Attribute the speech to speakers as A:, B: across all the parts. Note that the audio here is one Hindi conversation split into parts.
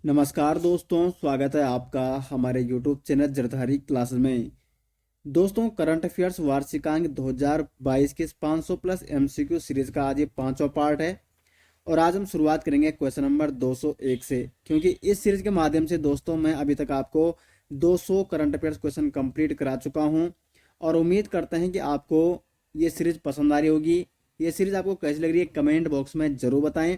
A: नमस्कार दोस्तों, स्वागत है आपका हमारे YouTube चैनल जरधारी क्लासेस में। दोस्तों, करंट अफेयर्स वार्षिकांक 2022 के 500 प्लस MCQ सीरीज का आज ये पांचवा पार्ट है। और आज हम शुरुआत करेंगे क्वेश्चन नंबर 201 से, क्योंकि इस सीरीज के माध्यम से दोस्तों मैं अभी तक आपको 200 करंट अफेयर्स क्वेश्चन कंप्लीट करा चुका हूं। और उम्मीद करते हैं कि आपको ये सीरीज पसंद आ रही होगी। ये सीरीज आपको कैसी लग रही है कमेंट बॉक्स में ज़रूर बताएं।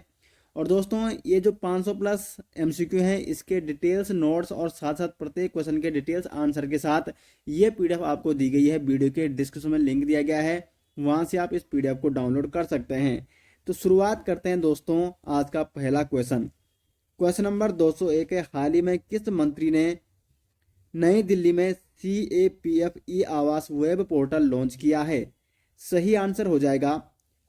A: और दोस्तों, ये जो 500 प्लस MCQ है, इसके डिटेल्स नोट्स और साथ साथ प्रत्येक क्वेश्चन के डिटेल्स आंसर के साथ ये PDF आपको दी गई है। वीडियो के डिस्क्रिप्शन में लिंक दिया गया है, वहां से आप इस PDF को डाउनलोड कर सकते हैं। तो शुरुआत करते हैं दोस्तों आज का पहला क्वेश्चन। क्वेश्चन नंबर 201 है, हाल ही में किस मंत्री ने नई दिल्ली में CAPF ई आवास वेब पोर्टल लॉन्च किया है? सही आंसर हो जाएगा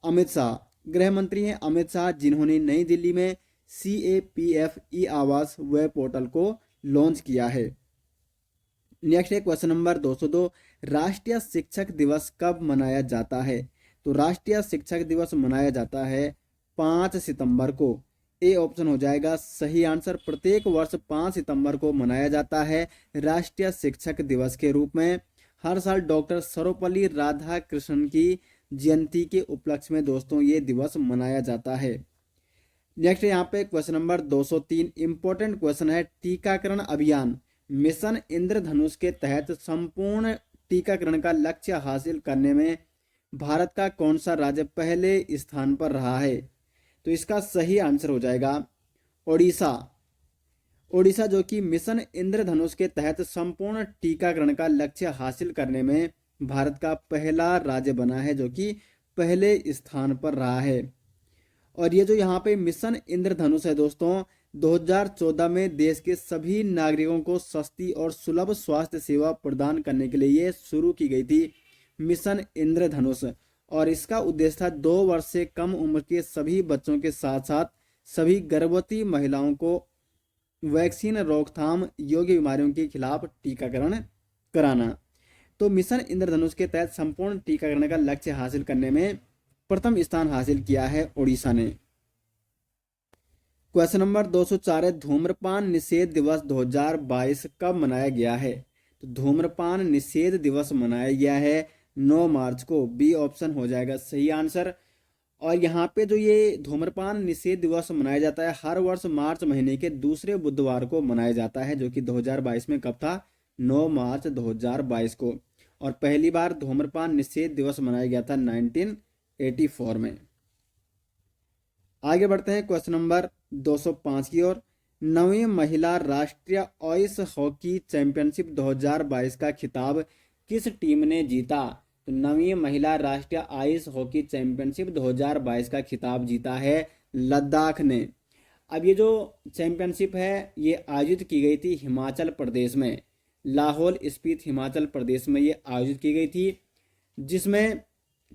A: अमित शाह। गृह मंत्री हैं अमित शाह, जिन्होंने नई दिल्ली में CAPF ई आवास वेब पोर्टल को लॉन्च किया है। नेक्स्ट है क्वेश्चन नंबर 202, राष्ट्रीय शिक्षक दिवस कब मनाया जाता है? तो राष्ट्रीय शिक्षक दिवस मनाया जाता है 5 सितंबर को। ए ऑप्शन हो जाएगा सही आंसर। प्रत्येक वर्ष 5 सितंबर को मनाया जाता है राष्ट्रीय शिक्षक दिवस के रूप में। हर साल डॉक्टर सर्वपल्ली राधाकृष्णन की जयंती के उपलक्ष्य में दोस्तों ये दिवस मनाया जाता है। नेक्स्ट यहाँ पे क्वेश्चन नंबर 203, इंपॉर्टेंट क्वेश्चन है, टीकाकरण अभियान मिशन इंद्रधनुष के तहत संपूर्ण टीकाकरण का लक्ष्य हासिल करने में भारत का कौन सा राज्य पहले स्थान पर रहा है? तो इसका सही आंसर हो जाएगा ओडिशा। ओडिशा जो कि मिशन इंद्रधनुष के तहत संपूर्ण टीकाकरण का लक्ष्य हासिल करने में भारत का पहला राज्य बना है, जो कि पहले स्थान पर रहा है। और ये जो यहाँ पे मिशन इंद्रधनुष है दोस्तों, 2014 में देश के सभी नागरिकों को सस्ती और सुलभ स्वास्थ्य सेवा प्रदान करने के लिए ये शुरू की गई थी मिशन इंद्रधनुष। और इसका उद्देश्य था 2 वर्ष से कम उम्र के सभी बच्चों के साथ साथ सभी गर्भवती महिलाओं को वैक्सीन रोकथाम योग्य बीमारियों के खिलाफ टीकाकरण कराना। तो मिशन इंद्रधनुष के तहत संपूर्ण टीकाकरण का लक्ष्य हासिल करने में प्रथम स्थान हासिल किया है ओडिशा ने। क्वेश्चन नंबर 204 है, धूम्रपान निषेध दिवस 2022 कब मनाया गया है? तो धूम्रपान निषेध दिवस मनाया गया है 9 मार्च को। बी ऑप्शन हो जाएगा सही आंसर। और यहाँ पे जो ये धूम्रपान निषेध दिवस मनाया जाता है हर वर्ष मार्च महीने के दूसरे बुधवार को मनाया जाता है, जो कि 2022 में कब था? 9 मार्च 2022 को। और पहली बार धूम्रपान निषेध दिवस मनाया गया था 1984 में। आगे बढ़ते हैं क्वेश्चन नंबर 205 की ओर। 9वीं महिला राष्ट्रीय आइस हॉकी चैंपियनशिप 2022 का खिताब किस टीम ने जीता? तो 9वीं महिला राष्ट्रीय आइस हॉकी चैंपियनशिप 2022 का खिताब जीता है लद्दाख ने। अब ये जो चैंपियनशिप है ये आयोजित की गई थी हिमाचल प्रदेश में, लाहौल स्पीति हिमाचल प्रदेश में ये आयोजित की गई थी। जिसमें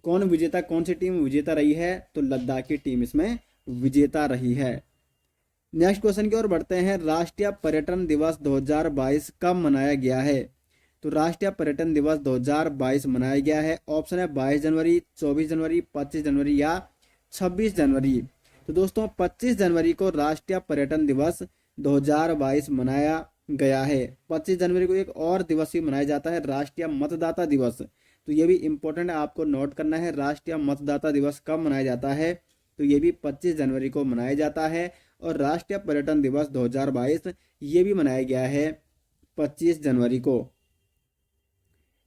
A: कौन सी टीम विजेता रही है? तो लद्दाख की टीम इसमें विजेता रही है। नेक्स्ट क्वेश्चन की ओर बढ़ते हैं, राष्ट्रीय पर्यटन दिवस 2022 कब मनाया गया है? तो राष्ट्रीय पर्यटन दिवस 2022 मनाया गया है। ऑप्शन है 22 जनवरी, 24 जनवरी, 25 जनवरी या 26 जनवरी। तो दोस्तों 25 जनवरी को राष्ट्रीय पर्यटन दिवस 2022 मनाया गया है। 25 जनवरी को एक और दिवस भी मनाया जाता है, राष्ट्रीय मतदाता दिवस। तो ये भी इंपॉर्टेंट है, आपको नोट करना है। राष्ट्रीय मतदाता दिवस कब मनाया जाता है? तो ये भी 25 जनवरी को मनाया जाता है। और राष्ट्रीय पर्यटन दिवस 2022 ये भी मनाया गया है 25 जनवरी को।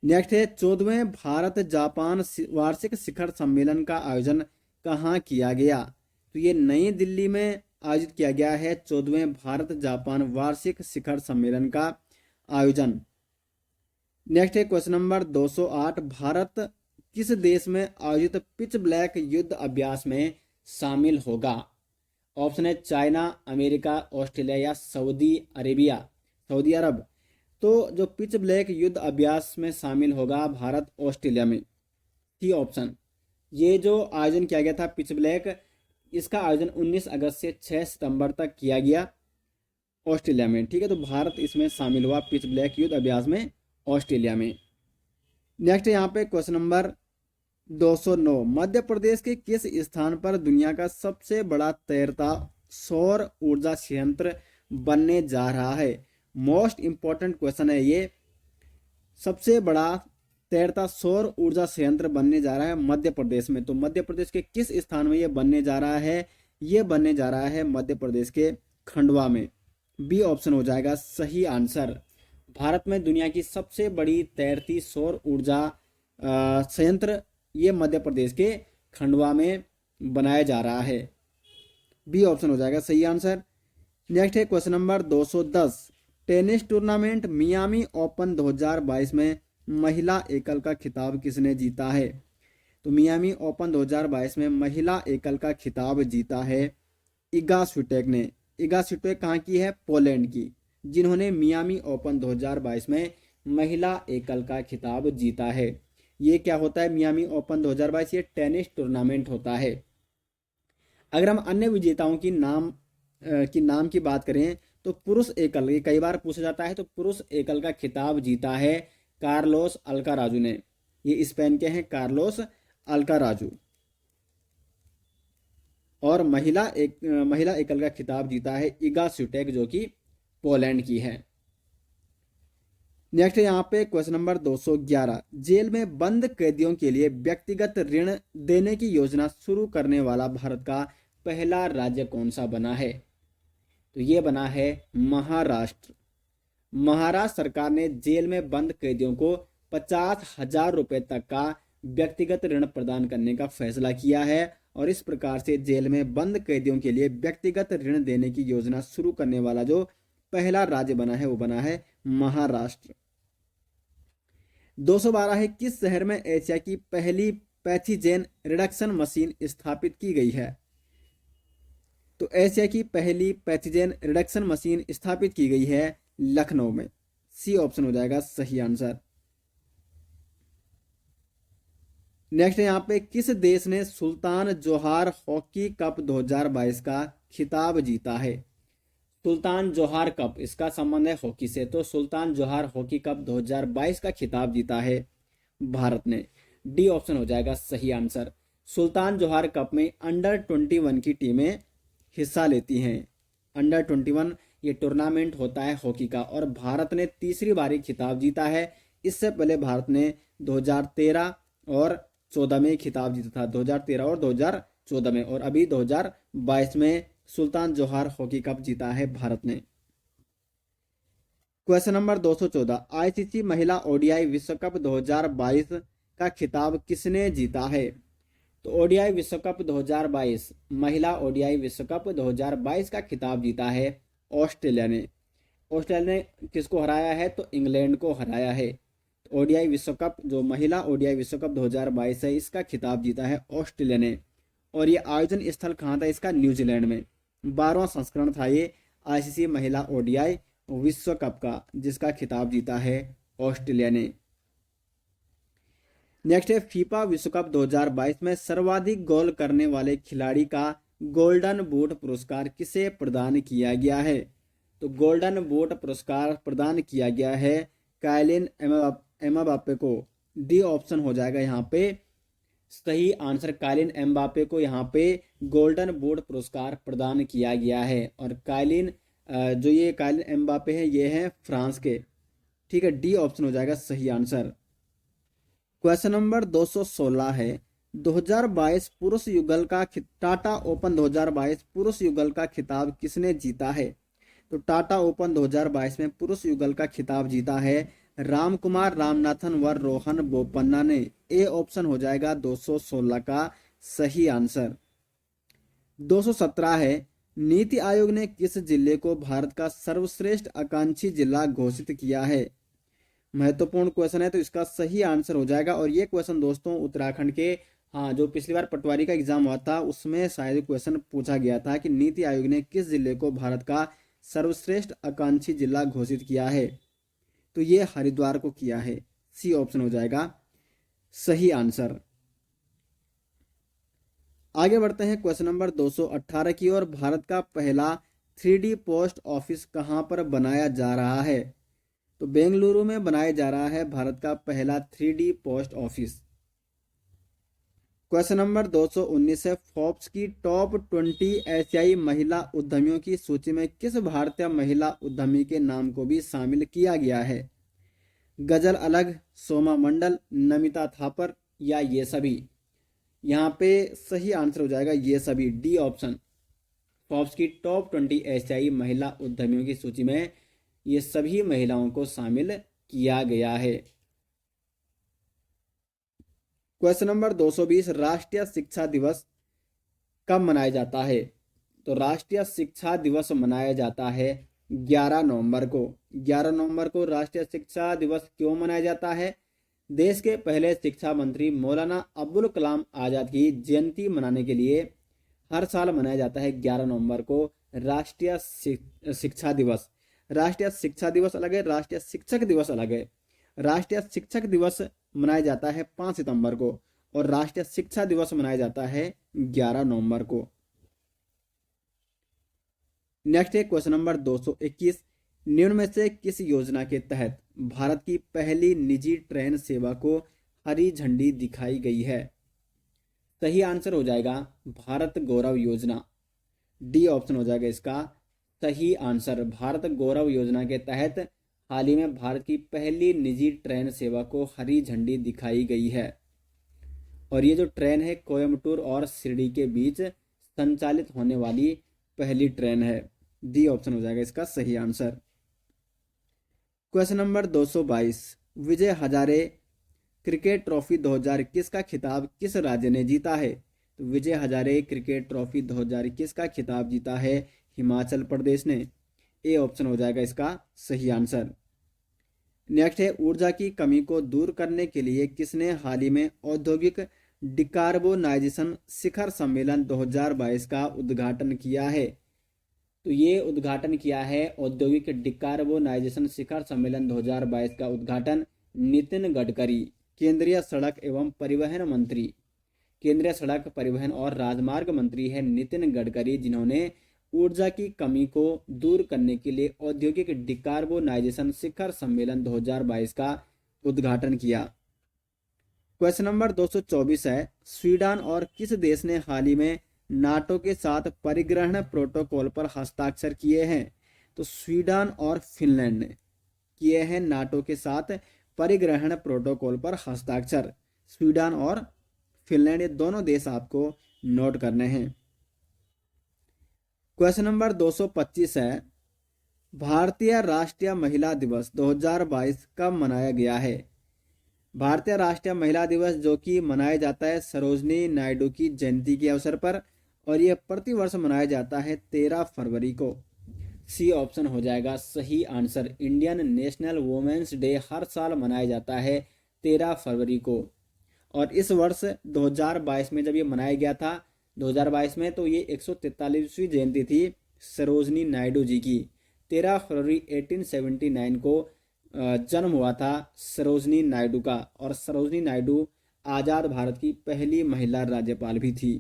A: नेक्स्ट है, 14वें भारत जापान वार्षिक शिखर सम्मेलन का आयोजन कहाँ किया गया? तो ये नई दिल्ली में आयोजित किया गया है 14वें भारत जापान वार्षिक शिखर सम्मेलन का आयोजन। नेक्स्ट है क्वेश्चन नंबर 208, भारत किस देश में आयोजित पिच ब्लैक युद्ध अभ्यास में शामिल होगा? ऑप्शन है चाइना, अमेरिका, ऑस्ट्रेलिया या सऊदी अरब। तो जो पिच ब्लैक युद्ध अभ्यास में शामिल होगा भारत ऑस्ट्रेलिया में। C option. ये जो आयोजन किया गया था पिच ब्लैक, इसका आयोजन 19 अगस्त से 6 सितंबर तक किया गया ऑस्ट्रेलिया में। ठीक है, तो भारत इसमें शामिल हुआ पिच ब्लैक युद्ध अभ्यास में ऑस्ट्रेलिया में। नेक्स्ट यहाँ पे क्वेश्चन नंबर 209, मध्य प्रदेश के किस स्थान पर दुनिया का सबसे बड़ा तैरता सौर ऊर्जा संयंत्र बनने जा रहा है? मोस्ट इंपॉर्टेंट क्वेश्चन है ये। सबसे बड़ा तैरता सौर ऊर्जा संयंत्र बनने जा रहा है मध्य प्रदेश में। तो मध्य प्रदेश के किस स्थान में ये बनने जा रहा है? ये बनने जा रहा है मध्य प्रदेश के खंडवा में। बी ऑप्शन हो जाएगा सही आंसर। भारत में दुनिया की सबसे बड़ी तैरती सौर ऊर्जा संयंत्र ये मध्य प्रदेश के खंडवा में बनाया जा रहा है। बी ऑप्शन हो जाएगा सही आंसर। नेक्स्ट है question number 210। Tennis tournament Miami open 2022 में महिला एकल का खिताब किसने जीता है? तो मियामी ओपन 2022 में महिला एकल का खिताब जीता है इगा स्विटेक ने। इगा स्विटेक कहाँ की है? पोलैंड की, जिन्होंने मियामी ओपन 2022 में महिला एकल का खिताब जीता है। ये क्या होता है मियामी ओपन 2022? ये टेनिस टूर्नामेंट होता है। अगर हम अन्य विजेताओं की नाम की बात करें तो पुरुष एकल, ये कई बार पूछा जाता है, तो पुरुष एकल का खिताब जीता है कार्लोस अल्काराजू ने। ये स्पेन के हैं कार्लोस अल्काराजू। और महिला एकल का खिताब जीता है इगा स्विटेक जो कि पोलैंड की है। नेक्स्ट है यहाँ पे क्वेश्चन नंबर 211। जेल में बंद कैदियों के लिए व्यक्तिगत ऋण देने की योजना शुरू करने वाला भारत का पहला राज्य कौन सा बना है? तो ये बना है महाराष्ट्र। महाराष्ट्र सरकार ने जेल में बंद कैदियों को 50,000 रुपए तक का व्यक्तिगत ऋण प्रदान करने का फैसला किया है। और इस प्रकार से जेल में बंद कैदियों के लिए व्यक्तिगत ऋण देने की योजना शुरू करने वाला जो पहला राज्य बना है वो बना है महाराष्ट्र। 212 है किस शहर में एशिया की पहली पैथोजेन रिडक्शन मशीन स्थापित की गई है? तो एशिया की पहली पैथोजेन रिडक्शन मशीन स्थापित की गई है लखनऊ में। सी ऑप्शन हो जाएगा सही आंसर। नेक्स्ट है यहाँ पे किस देश ने सुल्तान जोहार हॉकी कप 2022 का खिताब जीता है? सुल्तान जोहार कप, इसका संबंध है हॉकी से, तो सुल्तान जोहार हॉकी कप 2022 का खिताब जीता है भारत ने। डी ऑप्शन हो जाएगा सही आंसर। सुल्तान जोहार कप में अंडर 21 की टीमें हिस्सा लेती हैं। अंडर 21 ये टूर्नामेंट होता है हॉकी का, और भारत ने तीसरी बारी खिताब जीता है। इससे पहले भारत ने 2013 और 14 में खिताब जीता था, 2013 और 2014 में, और अभी 2022 में सुल्तान जोहार हॉकी कप जीता है भारत ने। Question number 214। आईसीसी महिला ओडीआई विश्व कप 2022 का खिताब किसने जीता है? तो ओडीआई विश्व कप 2022, महिला ओडीआई विश्व कप 2022 का खिताब जीता है ऑस्ट्रेलिया ने। ऑस्ट्रेलिया ने किसको हराया है? तो इंग्लैंड को हराया है। ओडीआई विश्व कप जो महिला ओडीआई विश्व कप 2022 है, इसका खिताब जीता है ऑस्ट्रेलिया ने। और ये आयोजन स्थल कहाँ था इसका? न्यूजीलैंड में। 12वां संस्करण था ये आईसीसी महिला ओडीआई विश्व कप का, जिसका खिताब जीता है ऑस्ट्रेलिया ने। नेक्स्ट है फीफा विश्व कप 2022 में सर्वाधिक गोल करने वाले खिलाड़ी का गोल्डन बूट पुरस्कार किसे प्रदान किया गया है? तो गोल्डन बूट पुरस्कार प्रदान किया गया है काइलिन एम्बापे को। डी ऑप्शन हो जाएगा यहाँ पे सही आंसर। काइलिन एम्बापे को यहाँ पे गोल्डन बूट पुरस्कार प्रदान किया गया है। और काइलिन एम्बापे हैं, ये हैं फ्रांस के। ठीक है, डी ऑप्शन हो जाएगा सही आंसर। क्वेश्चन नंबर 216 है 2022 पुरुष युगल का टाटा ओपन 2022 पुरुष युगल का खिताब किसने जीता है? तो टाटा ओपन 2022 में पुरुष युगल का खिताब जीता है रामकुमार रामनाथन व रोहन बोपन्ना ने। ए ऑप्शन हो जाएगा 216 का सही आंसर। 217 है नीति आयोग ने किस जिले को भारत का सर्वश्रेष्ठ आकांक्षी जिला घोषित किया है? महत्वपूर्ण क्वेश्चन है, तो इसका सही आंसर हो जाएगा। और ये क्वेश्चन दोस्तों उत्तराखंड के, जो पिछली बार पटवारी का एग्जाम हुआ था उसमें शायद क्वेश्चन पूछा गया था कि नीति आयोग ने किस जिले को भारत का सर्वश्रेष्ठ आकांक्षी जिला घोषित किया है? तो ये हरिद्वार को किया है। सी ऑप्शन हो जाएगा सही आंसर। आगे बढ़ते हैं क्वेश्चन नंबर 218 की ओर। भारत का पहला 3D पोस्ट ऑफिस कहां पर बनाया जा रहा है? तो बेंगलुरु में बनाया जा रहा है भारत का पहला 3D post office. Question number 219 है, फोर्ब्स की टॉप 20 एशियाई महिला उद्यमियों की सूची में किस भारतीय महिला उद्यमी के नाम को भी शामिल किया गया है? गजल अलग, सोमा मंडल, नमिता थापर या ये सभी? यहाँ पे सही आंसर हो जाएगा ये सभी, डी ऑप्शन। फोर्ब्स की टॉप 20 एशियाई महिला उद्यमियों की सूची में ये सभी महिलाओं को शामिल किया गया है। क्वेश्चन नंबर 220, राष्ट्रीय शिक्षा दिवस कब मनाया जाता है? तो राष्ट्रीय शिक्षा दिवस मनाया जाता है 11 नवंबर को। 11 नवंबर को राष्ट्रीय शिक्षा दिवस क्यों मनाया जाता है? देश के पहले शिक्षा मंत्री मौलाना अब्दुल कलाम आज़ाद की जयंती मनाने के लिए हर साल मनाया जाता है 11 नवंबर को राष्ट्रीय शिक्षा दिवस। राष्ट्रीय शिक्षा दिवस अलग है, राष्ट्रीय शिक्षक दिवस अलग है। राष्ट्रीय शिक्षक दिवस मनाया जाता है 5 सितंबर को और राष्ट्रीय शिक्षा दिवस मनाया जाता है 11 नवंबर को। नेक्स्ट है क्वेश्चन नंबर 221, निम्न में से किस योजना के तहत भारत की पहली निजी ट्रेन सेवा को हरी झंडी दिखाई गई है? सही आंसर हो जाएगा भारत गौरव योजना, डी ऑप्शन हो जाएगा इसका सही आंसर। भारत गौरव योजना के तहत हाल ही में भारत की पहली निजी ट्रेन सेवा को हरी झंडी दिखाई गई है और ये जो ट्रेन है कोयम्बटूर और शिरडी के बीच संचालित होने वाली पहली ट्रेन है। डी ऑप्शन हो जाएगा इसका सही answer. Question number 222, Vijay Hazare cricket trophy 2021 का खिताब किस राज्य ने जीता है? तो विजय हजारे क्रिकेट ट्रॉफी 2021 का खिताब जीता है हिमाचल प्रदेश ने। ए ऑप्शन हो जाएगा इसका सही आंसर। नेक्स्ट है, ऊर्जा की कमी को दूर करने के लिए किसने हाल ही में औद्योगिक डिकार्बोनाइजेशन शिखर सम्मेलन 2022 का उद्घाटन किया है? तो ये उद्घाटन किया है औद्योगिक डिकार्बोनाइजेशन शिखर सम्मेलन 2022 का उद्घाटन नितिन गडकरी, केंद्रीय सड़क एवं परिवहन मंत्री, केंद्रीय सड़क परिवहन और राजमार्ग मंत्री है नितिन गडकरी, जिन्होंने ऊर्जा की कमी को दूर करने के लिए औद्योगिक डिकार्बोनाइजेशन शिखर सम्मेलन 2022 का उद्घाटन किया। क्वेश्चन नंबर 224 है, स्वीडन और किस देश ने हाल ही में नाटो के साथ परिग्रहण प्रोटोकॉल पर हस्ताक्षर किए हैं? तो स्वीडन और फिनलैंड ने किए हैं नाटो के साथ परिग्रहण प्रोटोकॉल पर हस्ताक्षर। स्वीडन और फिनलैंड ये दोनों देश आपको नोट करने हैं। क्वेश्चन नंबर 225 है, भारतीय राष्ट्रीय महिला दिवस 2022 कब मनाया गया है? भारतीय राष्ट्रीय महिला दिवस जो कि मनाया जाता है सरोजनी नायडू की जयंती के अवसर पर और यह प्रतिवर्ष मनाया जाता है 13 फरवरी को। सी ऑप्शन हो जाएगा सही answer. Indian national women's day हर साल मनाया जाता है 13 फरवरी को और इस वर्ष 2022 में जब ये मनाया गया था 2022 में, तो ये 143वीं जयंती थी सरोजनी नायडू जी की। 13 फरवरी 1879 को जन्म हुआ था सरोजनी नायडू का और सरोजनी नायडू आज़ाद भारत की पहली महिला राज्यपाल भी थी।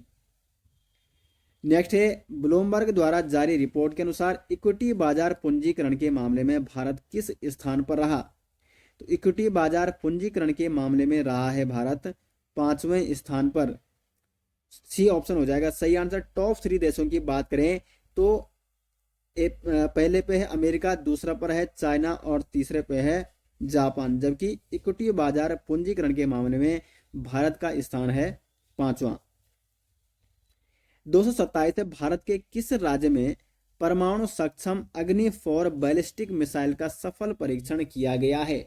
A: नेक्स्ट है, ब्लूमबर्ग द्वारा जारी रिपोर्ट के अनुसार इक्विटी बाजार पूंजीकरण के मामले में भारत किस स्थान पर रहा? तो इक्विटी बाजार पूंजीकरण के मामले में रहा है भारत 5वें स्थान पर। सी ऑप्शन हो जाएगा सही आंसर। टॉप 3 देशों की बात करें तो पहले पे है अमेरिका, दूसरा पर है चाइना और तीसरे पे है जापान, जबकि इक्विटी बाजार पूंजीकरण के मामले में भारत का स्थान है 5वां। 227 है, भारत के किस राज्य में परमाणु सक्षम अग्नि 4 बैलिस्टिक मिसाइल का सफल परीक्षण किया गया है?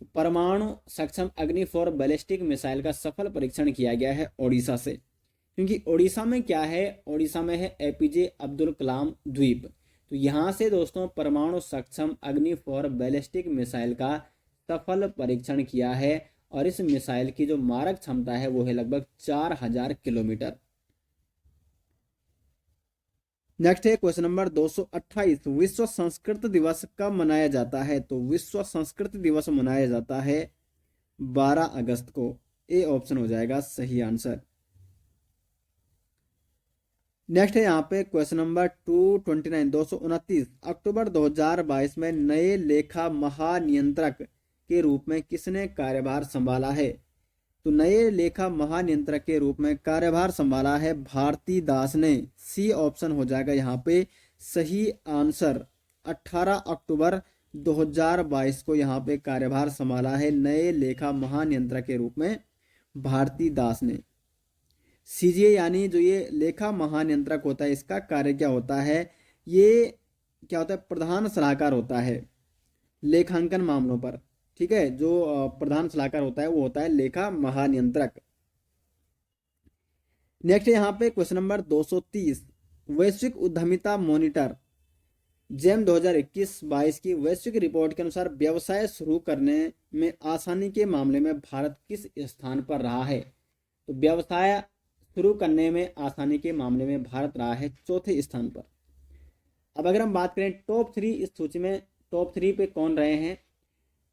A: तो परमाणु सक्षम अग्नि 4 बैलिस्टिक मिसाइल का सफल परीक्षण किया गया है ओडिशा से, क्योंकि ओडिशा में क्या है, ओडिशा में है एपीजे अब्दुल कलाम द्वीप। तो यहाँ से दोस्तों परमाणु सक्षम अग्नि 4 बैलिस्टिक मिसाइल का सफल परीक्षण किया है और इस मिसाइल की जो मारक क्षमता है वो है लगभग 4000 किलोमीटर। नेक्स्ट है क्वेश्चन नंबर 228, विश्व संस्कृत दिवस कब मनाया जाता है? तो विश्व संस्कृत दिवस मनाया जाता है 12 अगस्त को। ए ऑप्शन हो जाएगा सही आंसर। नेक्स्ट है यहाँ पे क्वेश्चन नंबर 229, 229 अक्टूबर 2022 में नए लेखा महानियंत्रक के रूप में किसने कार्यभार संभाला है? तो नए लेखा महानियंत्रक के रूप में कार्यभार संभाला है भारती दास ने। सी ऑप्शन हो जाएगा यहाँ पे सही आंसर। 18 अक्टूबर 2022 को यहाँ पे कार्यभार संभाला है नए लेखा महानियंत्रक के रूप में भारती दास ने। सीजीए यानी जो ये लेखा महानियंत्रक होता है, इसका कार्य क्या होता है, ये क्या होता है, प्रधान सलाहकार होता है लेखांकन मामलों पर। ठीक है, जो प्रधान सलाहकार होता है वो होता है लेखा महानियंत्रक। नेक्स्ट यहाँ पे क्वेश्चन नंबर 230, वैश्विक उद्यमिता मॉनिटर जेम 2021-22 की वैश्विक रिपोर्ट के अनुसार व्यवसाय शुरू करने में आसानी के मामले में भारत किस स्थान पर रहा है। तो व्यवसाय शुरू करने में आसानी के मामले में भारत रहा है चौथे स्थान पर। अब अगर हम बात करें टॉप 3, इस सूची में टॉप 3 पे कौन रहे हैं,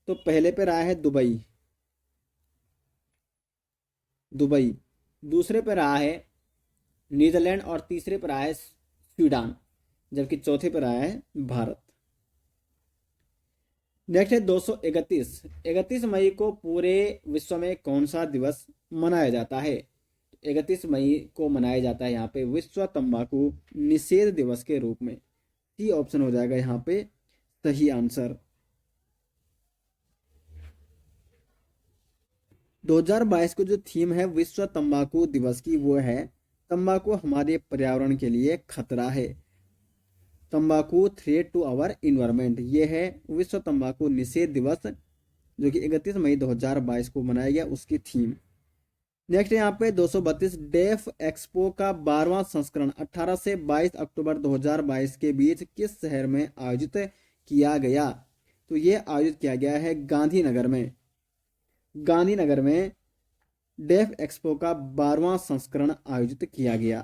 A: तो पहले पे रहा है दुबई, दूसरे पे रहा है नीदरलैंड और तीसरे पे रहा है स्वीडन, जबकि चौथे पे रहा है भारत। नेक्स्ट है 231, 31 मई को पूरे विश्व में कौन सा दिवस मनाया जाता है। 31 मई को मनाया जाता है यहाँ पे विश्व तंबाकू निषेध दिवस के रूप में। सी ऑप्शन हो जाएगा यहाँ पे सही आंसर। 2022 को जो थीम है विश्व तंबाकू दिवस की, वो है तंबाकू हमारे पर्यावरण के लिए खतरा है, तंबाकू थ्रेट टू आवर इन्वायरमेंट। ये है विश्व तंबाकू निषेध दिवस जो कि 31 मई 2022 को मनाया गया, उसकी थीम। नेक्स्ट यहाँ पे 232, डेफ एक्सपो का 12वां संस्करण 18 से 22 अक्टूबर 2022 के बीच किस शहर में आयोजित किया गया। तो ये आयोजित किया गया है गांधीनगर में डेफ एक्सपो का 12वां संस्करण आयोजित किया गया।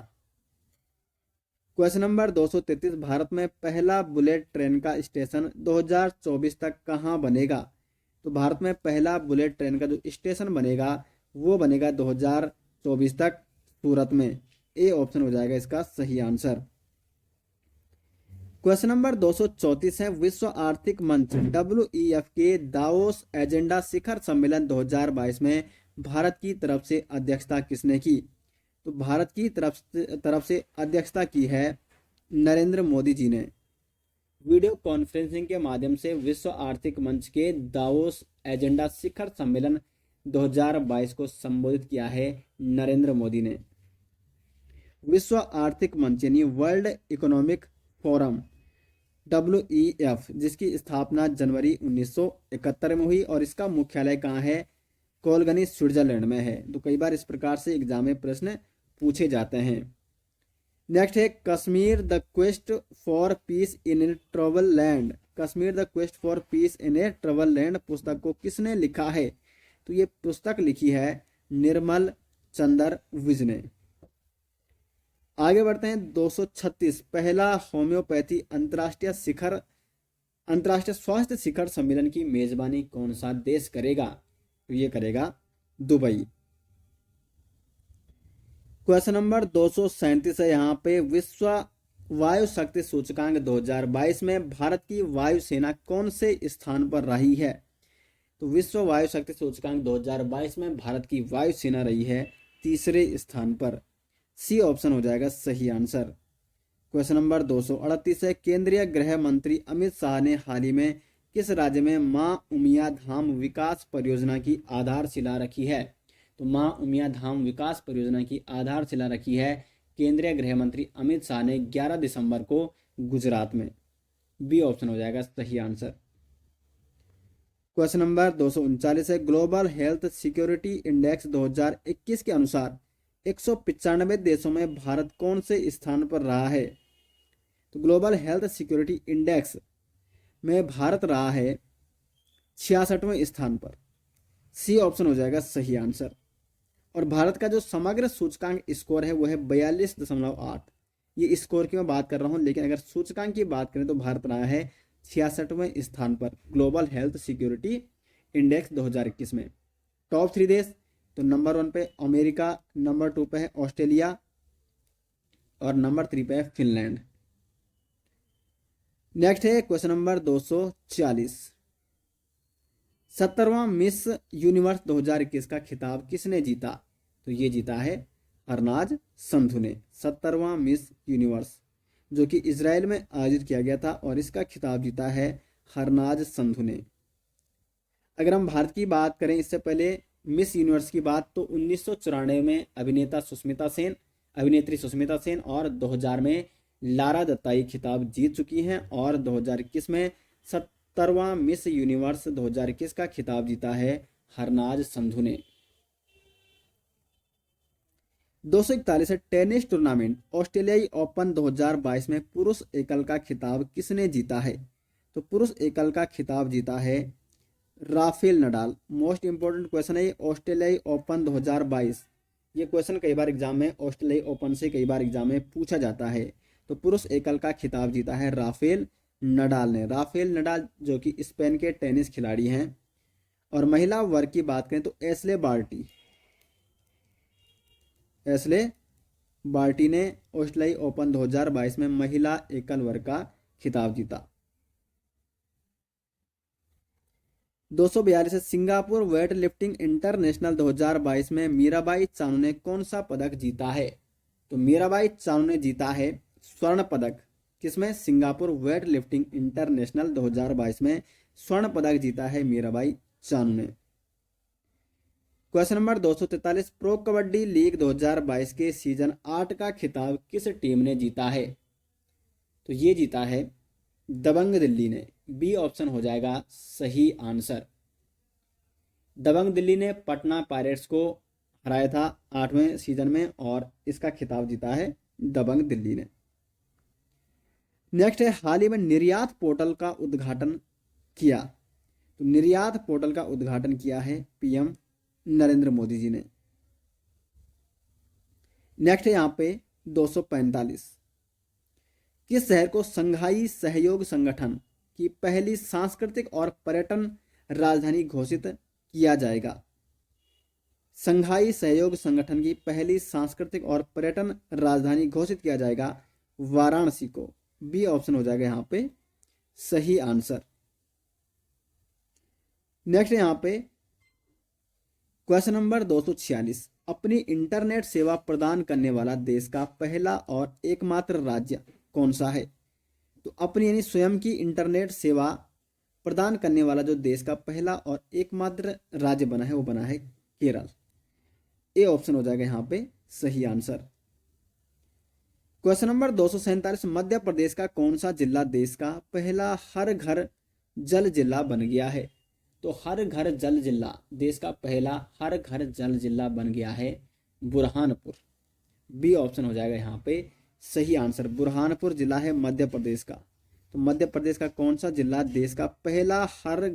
A: क्वेश्चन नंबर 233, भारत में पहला बुलेट ट्रेन का स्टेशन 2024 तक कहाँ बनेगा। तो भारत में पहला बुलेट ट्रेन का जो स्टेशन बनेगा वो बनेगा 2024 तक सूरत में। ए ऑप्शन हो जाएगा इसका सही आंसर। क्वेश्चन नंबर 234 है विश्व आर्थिक मंच WEF के दावोस एजेंडा शिखर सम्मेलन 2022 में भारत की तरफ से अध्यक्षता किसने की। तो भारत की तरफ से अध्यक्षता की है नरेंद्र मोदी जी ने। वीडियो कॉन्फ्रेंसिंग के माध्यम से विश्व आर्थिक मंच के दावोस एजेंडा शिखर सम्मेलन 2022 को संबोधित किया है नरेंद्र मोदी ने। विश्व आर्थिक मंच यानी वर्ल्ड इकोनॉमिक फोरम WEF, जिसकी स्थापना जनवरी 1971 में हुई और इसका मुख्यालय कहाँ है, कोलगनी स्विट्जरलैंड में है। तो कई बार इस प्रकार से एग्जाम में प्रश्न पूछे जाते हैं। नेक्स्ट है Kashmir the quest for piece in A trouble land. Kashmir the quest for piece in A trouble land पुस्तक को किसने लिखा है। तो ये पुस्तक लिखी है निर्मल चंद्र विज ने। आगे बढ़ते हैं 236, पहला होम्योपैथी अंतर्राष्ट्रीय स्वास्थ्य शिखर सम्मेलन की मेजबानी कौन सा देश करेगा। तो ये करेगा दुबई। क्वेश्चन नंबर 237 है यहाँ पे विश्व वायु शक्ति सूचकांक 2022 में भारत की वायुसेना कौन से स्थान पर रही है। तो विश्व वायु शक्ति सूचकांक 2022 में भारत की वायुसेना रही है तीसरे स्थान पर। सी ऑप्शन हो जाएगा सही आंसर। क्वेश्चन नंबर 238 है केंद्रीय गृह मंत्री अमित शाह ने हाल ही में किस राज्य में मां उमिया धाम विकास परियोजना की आधारशिला रखी है। तो मां उमिया धाम विकास परियोजना की आधारशिला रखी है केंद्रीय गृह मंत्री अमित शाह ने 11 दिसंबर को गुजरात में। बी ऑप्शन हो जाएगा सही आंसर। क्वेश्चन नंबर 239 है ग्लोबल हेल्थ सिक्योरिटी इंडेक्स 2021 के अनुसार 195 देशों में भारत कौन से स्थान पर रहा है। तो ग्लोबल हेल्थ सिक्योरिटी इंडेक्स में भारत रहा है 66वें स्थान पर। सी ऑप्शन हो जाएगा सही आंसर। और भारत का जो समग्र सूचकांक स्कोर है वो है 42.8। ये स्कोर की मैं बात कर रहा हूँ, लेकिन अगर सूचकांक की बात करें तो भारत रहा है 66वें स्थान पर ग्लोबल हेल्थ सिक्योरिटी इंडेक्स 2021 में। टॉप 3 देश, तो नंबर 1 पे अमेरिका, नंबर 2 पे है ऑस्ट्रेलिया और नंबर 3 पे है फिनलैंड। नेक्स्ट है क्वेश्चन नंबर 240, 70वां मिस यूनिवर्स 2021 का खिताब किसने जीता? तो ये जीता है हरनाज संधू ने। 70वां मिस यूनिवर्स जो कि इजराइल में आयोजित किया गया था और इसका खिताब जीता है हरनाज संधू ने। अगर हम भारत की बात करें इससे पहले मिस यूनिवर्स की बात, तो 1994 में अभिनेत्री सुष्मिता सेन और 2000 में लारा दत्ता ये खिताब जीत चुकी हैं और 2021 में 70वां मिस यूनिवर्स 2021 का खिताब जीता है हरनाज संधू ने। 241 टेनिस टूर्नामेंट ऑस्ट्रेलियाई ओपन 2022 में पुरुष एकल का खिताब किसने जीता है? तो पुरुष एकल का खिताब जीता है Rafael Nadal. Most important question है ये, ऑस्ट्रेलियाई ओपन 2022। ये क्वेश्चन कई बार एग्जाम में ऑस्ट्रेलियाई ओपन से कई बार एग्जाम में पूछा जाता है। तो पुरुष एकल का खिताब जीता है राफेल नडाल ने। राफेल नडाल जो कि स्पेन के टेनिस खिलाड़ी हैं। और महिला वर्ग की बात करें तो एस्ले बार्टी ने ऑस्ट्रेलियाई ओपन 2022 में महिला एकल वर्ग का खिताब जीता। 242 सिंगापुर वेट लिफ्टिंग इंटरनेशनल 2022 में मीराबाई चानू ने कौन सा पदक जीता है? तो मीराबाई चानू ने जीता है स्वर्ण पदक। किसमें? सिंगापुर वेट लिफ्टिंग इंटरनेशनल 2022 में स्वर्ण पदक जीता है मीराबाई चानू ने। Question number 243 pro kabaddi league 2022 के सीजन 8 का खिताब किस टीम ने जीता है? तो ये जीता है दबंग दिल्ली ने। बी ऑप्शन हो जाएगा सही आंसर। दबंग दिल्ली ने पटना पायरेट्स को हराया था 8वें सीजन में और इसका खिताब जीता है दबंग दिल्ली ने। नेक्स्ट है हाल ही में निर्यात पोर्टल का उद्घाटन किया। तो निर्यात पोर्टल का उद्घाटन किया है पीएम नरेंद्र मोदी जी ने। नेक्स्ट है यहाँ पे 245 किस शहर को संघाई सहयोग संगठन की पहली सांस्कृतिक और पर्यटन राजधानी घोषित किया जाएगा? संघाई सहयोग संगठन की पहली सांस्कृतिक और पर्यटन राजधानी घोषित किया जाएगा वाराणसी को। बी ऑप्शन हो जाएगा यहाँ पे सही आंसर। नेक्स्ट यहाँ पे क्वेश्चन नंबर 246 अपनी इंटरनेट सेवा प्रदान करने वाला देश का पहला और एकमात्र राज्य कौन सा है? तो अपनी यानी स्वयं की इंटरनेट सेवा प्रदान करने वाला जो देश का पहला और एकमात्र राज्य बना है वो बना है केरल। ए ऑप्शन हो जाएगा यहाँ पे सही answer. Question number 247 Madhya Pradesh का कौन सा जिला देश का पहला हर घर जल जिला बन गया है? तो हर घर जल जिला देश का पहला हर घर जल जिला बन गया है बुरहानपुर। बी ऑप्शन हो जाएगा यहाँ पे सही आंसर। बुरहानपुर जिला है मध्य प्रदेश का। तो मध्य प्रदेश का कौन सा जिला देश का पहला हर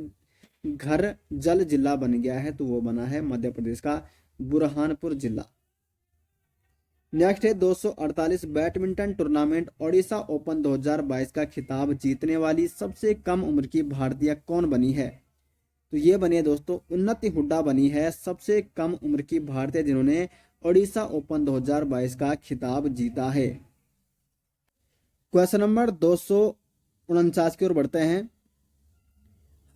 A: घर जल जिला बन गया है? तो वो बना है मध्य प्रदेश का बुरहानपुर जिला। नेक्स्ट है 248 बैडमिंटन टूर्नामेंट ओडिशा ओपन 2022 का खिताब जीतने वाली सबसे कम उम्र की भारतीय कौन बनी है? तो ये बनी है दोस्तों उन्नति हुड्डा बनी है सबसे कम उम्र की भारतीय जिन्होंने ओडिशा ओपन 2022 का खिताब जीता है। क्वेश्चन नंबर 249 की ओर बढ़ते हैं।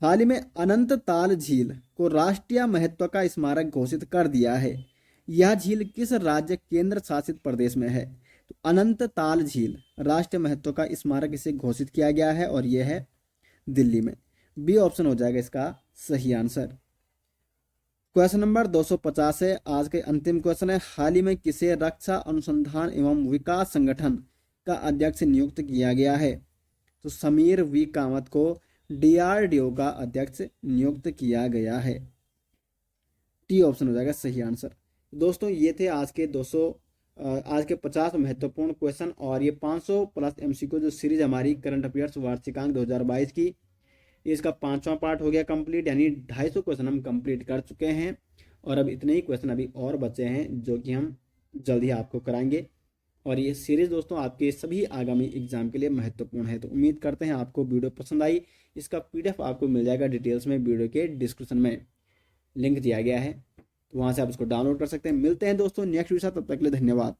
A: हाल ही में अनंत ताल झील को राष्ट्रीय महत्व का स्मारक घोषित कर दिया है। यह झील किस राज्य केंद्र शासित प्रदेश में है? तो अनंत ताल झील राष्ट्रीय महत्व का स्मारक इसे घोषित किया गया है और यह है दिल्ली में। बी ऑप्शन हो जाएगा इसका सही आंसर। क्वेश्चन नंबर 250 है आज के अंतिम क्वेश्चन है। हाल ही में किसे रक्षा अनुसंधान एवं विकास संगठन का अध्यक्ष नियुक्त किया गया है? तो समीर वी कामत को डीआरडीओ का अध्यक्ष नियुक्त किया गया है। टी ऑप्शन हो जाएगा सही आंसर। दोस्तों ये थे आज के 50 महत्वपूर्ण क्वेश्चन और ये 500 प्लस एमसीक्यू जो सीरीज हमारी करंट अफेयर्स वार्षिकांक 2022 की, इसका 5वां पार्ट हो गया कंप्लीट, यानी 250 क्वेश्चन हम कंप्लीट कर चुके हैं और अब इतने ही क्वेश्चन अभी और बचे हैं जो कि हम जल्द ही आपको कराएंगे। और ये सीरीज दोस्तों आपके सभी आगामी एग्जाम के लिए महत्वपूर्ण है। तो उम्मीद करते हैं आपको वीडियो पसंद आई। इसका पीडीएफ आपको मिल जाएगा डिटेल्स में, वीडियो के डिस्क्रिप्शन में लिंक दिया गया है, तो वहाँ से आप इसको डाउनलोड कर सकते हैं। मिलते हैं दोस्तों नेक्स्ट वीडियो, तब तक के लिए धन्यवाद।